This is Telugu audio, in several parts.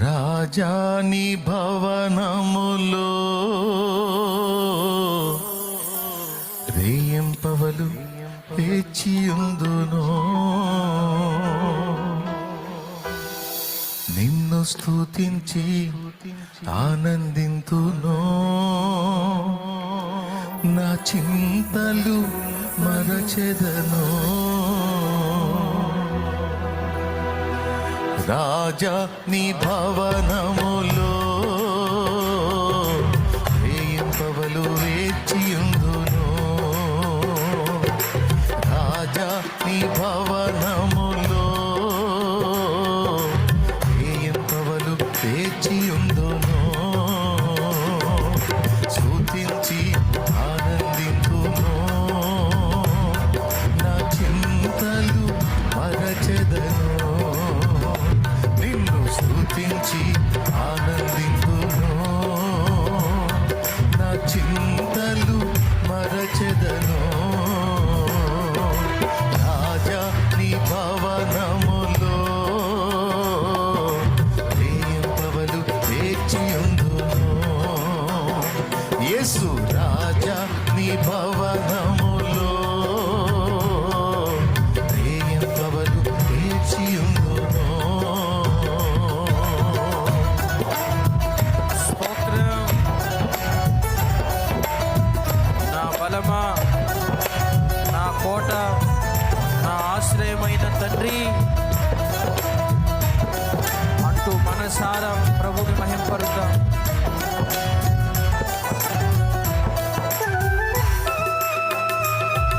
రాజాని భవనములో రేయింపవలు వేచియుందును, నిన్ను స్తుతించి ఆనందింతును, నా చింతలు మరచెదను. రాజా నీ భవనములో వేయింపవలు వేచియుందును, రాజా నీ భవనములో వేయింపవలు వేచియుందును, స్తుతించి ఆనందింతును, నా చింతలు మరచెదను, స్తుతించి ఆనందింతును, నా చింతలు మరచెదను. రాజా నీ భవనములో రేయింపవలు వేచియుందును, యేసు రాజా నీ భవనములో రేయింపవలు వేచియుందును. నా కోట, నా ఆశ్రయమైన తండ్రి అంటూ మనసారా ప్రభుని మహింపరుద్దాం.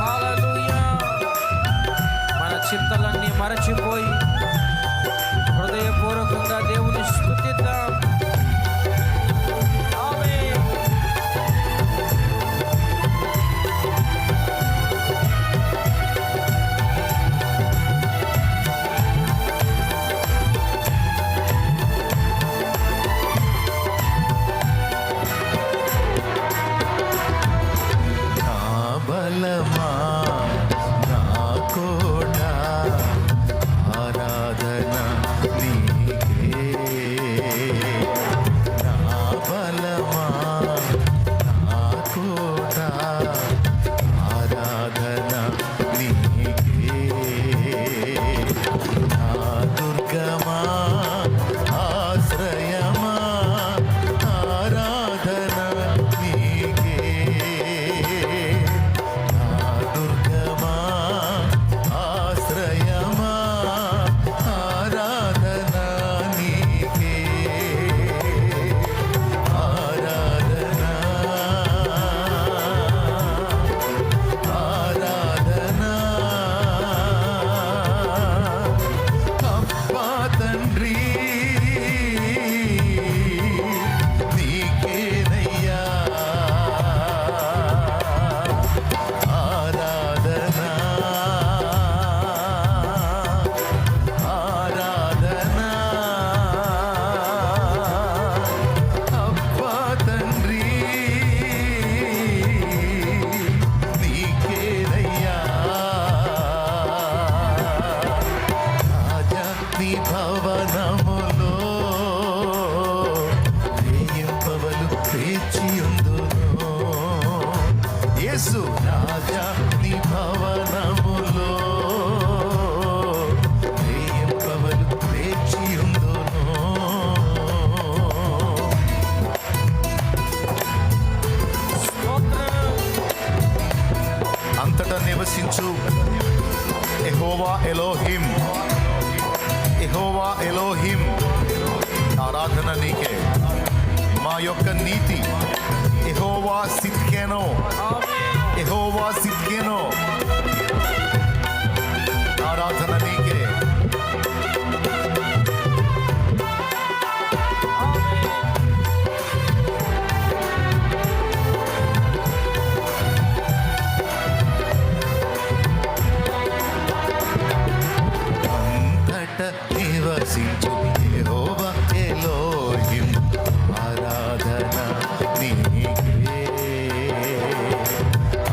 హల్లెలూయా. మన చింతలన్నీ మరచిపోయి హృదయపూర్వకంగా దేవుని స్తుతిద్దాం. బలమా నా కోట, ఆరాధన నీకే, నా బలమా నా కోట, ఆరాధన నీకే, నా దుర్గమా ఆశ్రయమా, ఆరాధన నీకే, భవనములో రేయింపవలు వేచియుందును, యేసు రాజా నీ భవనములో రేయింపవలు వేచియుందును. అంతటా నివసించు యెహోవా ఎలోహిం, యెహోవా ఎలోహిం, ఆరాధన నీకే. మా యొక్క నీతి యెహోవా సిద్కెనో, యెహోవా సిద్కెనో, ఆరాధన నీకే. నివసించు యెహోవా ఎలోహిం, ఆరాధన నీకే,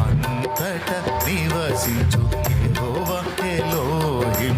అంతటా నివసించు యెహోవా ఎలోహిం,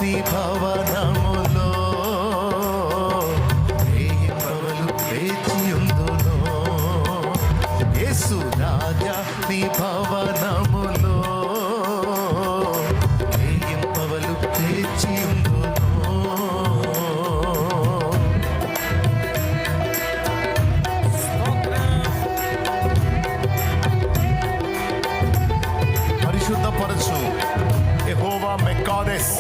నీ భవనములో వేయింపవలు వేచియుందును. యేసు రాజా నీ భవనములో వేయింపవలు వేచియుందును. పరిశుద్ధపరచు యెహోవా మెక్కాదెస్,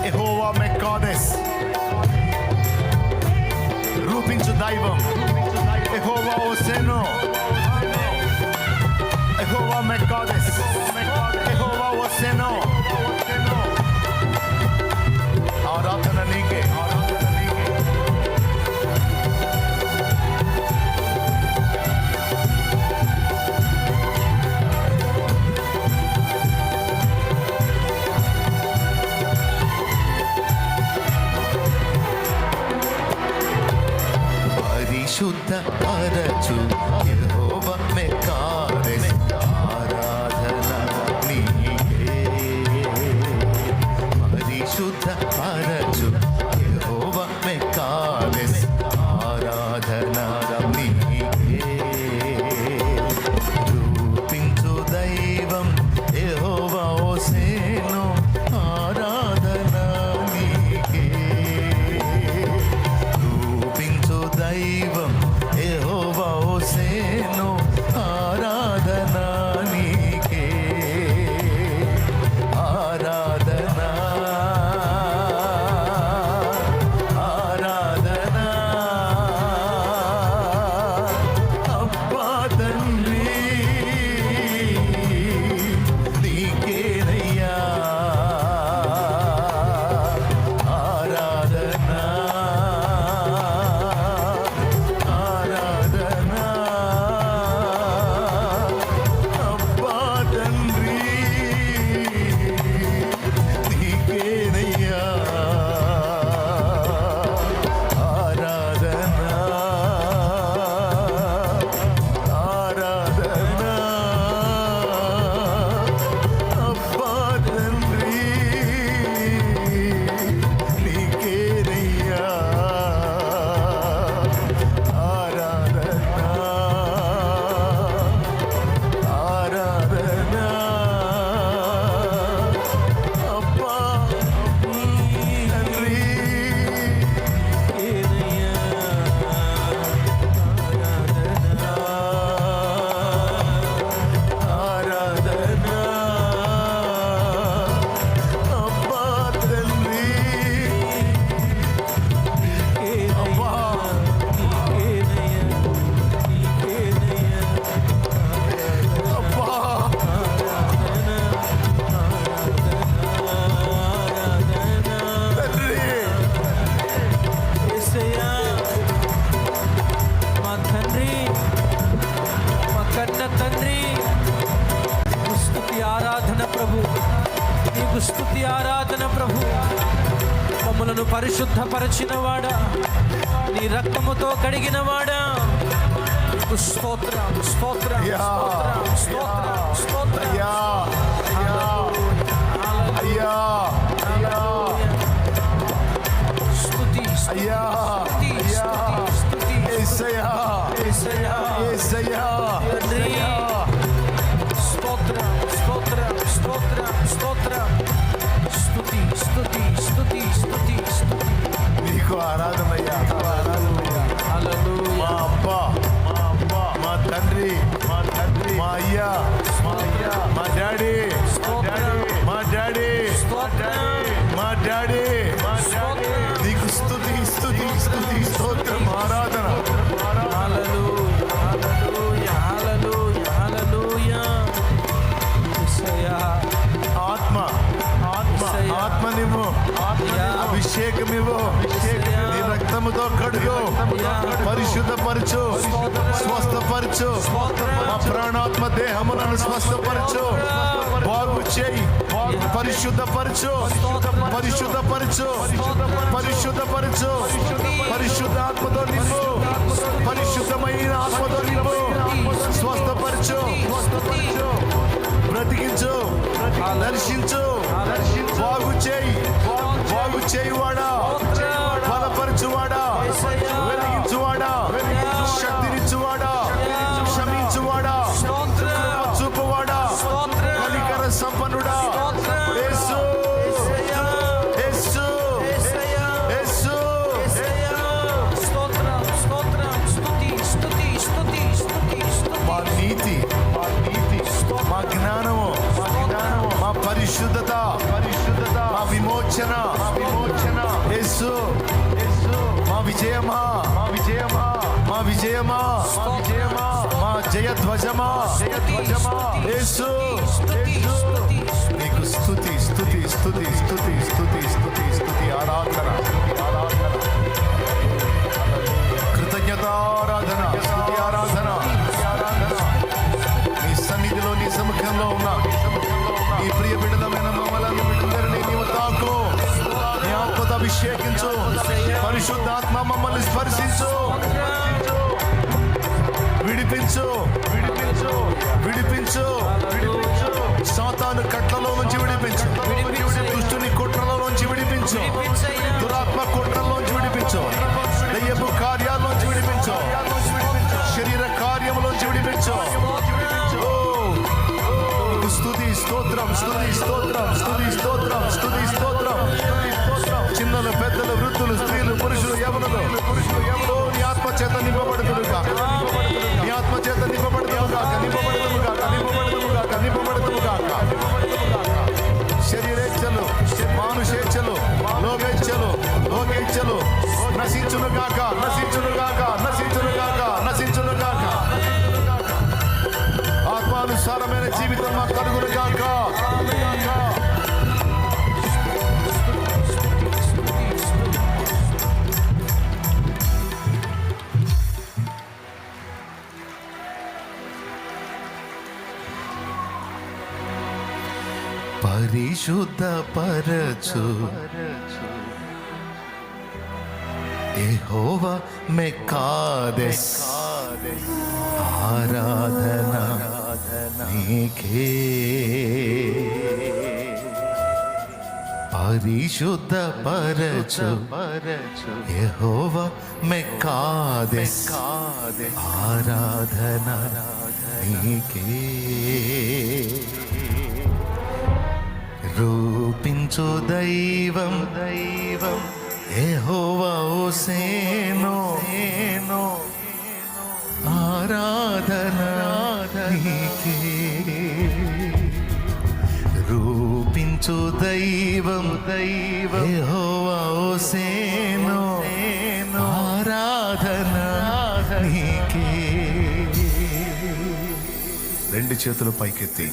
యెహోవా మెక్కాదెస్. రూపించు దైవం యెహోవా ఓసేను, యెహోవా మెక్కాదెస్, యెహోవా ఓసేను. ఆరాధన నీకే, ఆరాధన నీకే. పరిశుద్ధ పరచు యెహోవా మెక్కాదెస్. ఆరాధన నీకే. పరిశుద్ధ పరచు యెహోవా మెక్కాదెస్. ఆరాధన నీకే. రూపించు దైవం యెహోవా ఓసేను. ఆరాధన నీకే. రూపించు దైవం యెహోవా ఓసేను. ఆరాధన నీకే. ఆరాధన, ఆరాధన. అబ్బా తండ్రి నీకేనయ్యా. ఆరాధన, ఆరాధన. అబ్బా తండ్రి నీకేనయ్యా. ఆరాధన, ఆరాధన. అబ్బా తండ్రి నీకేనయ్యా. ఆరాధన, ఆరాధన. అబ్బా తండ్రి ఆరాధన. అబ్బా తండ్రి. అబ్బా అబ్బా తండ్రి. యేసయ్యా, మా తండ్రి, మా కన్న తండ్రి, నీకు స్తుతి ఆరాధన ప్రభు, నీకు స్తుతి ఆరాధన ప్రభు. మమ్మలను పరిశుద్ధపరచినవాడా, నీ రక్తముతో కడిగినవాడా, నీకు స్తోత్రం, స్తోత్రం, యా, స్తోత్రం, స్తోత్రం, స్తోత్రం. అయ్యా, అయ్యా, అయ్యా, అయ్యా, స్తుతి, అయ్యా, స్తుతి, అయ్యా. స్తుతి, స్తుతి. యేసయ్యా, యేసయ్యా, యేసయ్యా, తండ్రి. యేసయ్యా. స్తోత్రం, స్తోత్రం, స్తోత్రం, స్తోత్రం. స్తుతి, స్తుతి, స్తుతి, స్తుతి, స్తుతి. నీకు ఆరాధనయ్యా, ఆరాధనయ్యా. మా హల్లెలూయా. అబ్బా, మా అబ్బా, మా తండ్రి, మా తండ్రి, మా అయ్యా, మా అయ్యా, మా డాడీ, మా డాడీ, మా డాడీ, స్తోత్రం. మా డాడీ, మా డాడీ. నీకు స్తుతి, స్తుతి, స్తుతి, స్తోత్రం, ఆరాధన. హల్లెలూయా, హల్లెలూయా, హల్లెలూయా, హల్లెలూయా. యేసయ్యా, ఆత్మ, ఆత్మ, యేసయ్యా. ఆత్మనివ్వు, యా. అభిషేకమివ్వు. యేసయ్యా. నీ రక్తముతో కడుగు, యా. పరిశుద్ధపరచు, స్వస్థపరచు. మా ప్రాణాత్మ దేహములను స్వస్థపరచు, బాగు చేయి, పరిశుద్ధపరచు, పరిశుద్ధపరచు, పరిశుద్ధపరచు. పరిశుద్ధాత్మతో నింపు, పరిశుద్ధమైన ఆత్మతో నింపు. స్వస్థపరచు, బ్రతికించు, దర్శించు, బాగు చేయి, విమోచన యేసు మా విజయమా మా జయధ్వజమా యేసు నీకు స్తుతి ఆరాధన కృతజ్ఞతారాధన స్తుతి ఆరాధన నీ సన్నిధిలో నీ సముఖంలో ఉన్నా నీ ప్రియ బిడ్డలమైన మమ్మల్ని బిడ్డలందరినీ నీవు తాకు నీ ఆత్మతో అభిషేకించు పరిశుద్ధాత్మ మమ్మల్ని స్పర్శించు విడిపించు సాతాను కట్లలో నుంచి విడిపించు దుష్టుని కుట్రలో నుంచి విడిపించు దురాత్మ కుట్రలో నుంచి విడిపించు దయ్యపు కార్యాల్లోంచి విడిపించు శరీర కార్యములోంచి విడిపించు స్తుతి స్తోత్రం చిన్నలు పెద్దలు వృద్ధులు స్త్రీలు పురుషులు యవనులు నీ ఆత్మ చేత నింపబడుతురుగా నీ ఆత్మ చేత నింపబడుతురుగాక శరీరేచ్ఛలు మానుషేచ్ఛలు లోకేచ్ఛలు నశించునుగాక ఆత్మానుసారమైన జీవితం మాకు కలుగునుగాక పరిశుద్ధపరచు యెహోవా మెకాదెస్ ఆరాధన నీకే పరిశుద్ధపరచు యెహోవా మెకాదెస్ ఆరాధన నీకే రూపించు దైవం యెహోవా హోసేనో ఆరాధన నీకే రూపించు దైవం యెహోవా హోసేనో ఆరాధన నీకే రెండు చేతులు పైకెత్తి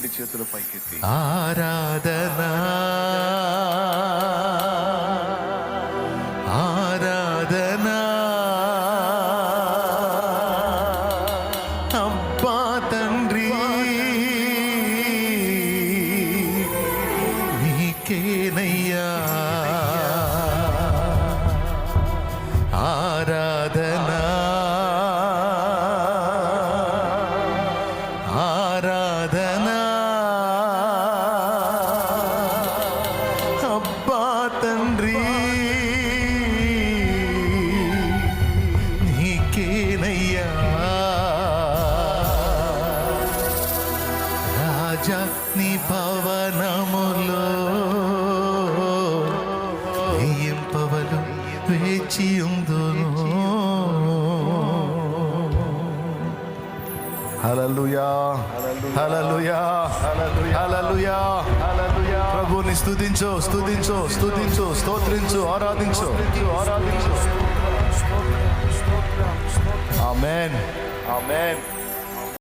ఆరాధన అబ్బా తండ్రి నీకేనయ్యా ఆరాధన అబ్బా తండ్రి నీకేనయ్యా రాజా నీ భవనములో వేయింపవలు వేచియుందును హల్లెలూయా ప్రభుని స్తుతించు స్తోత్రించు ఆరాధించు ఆమేన్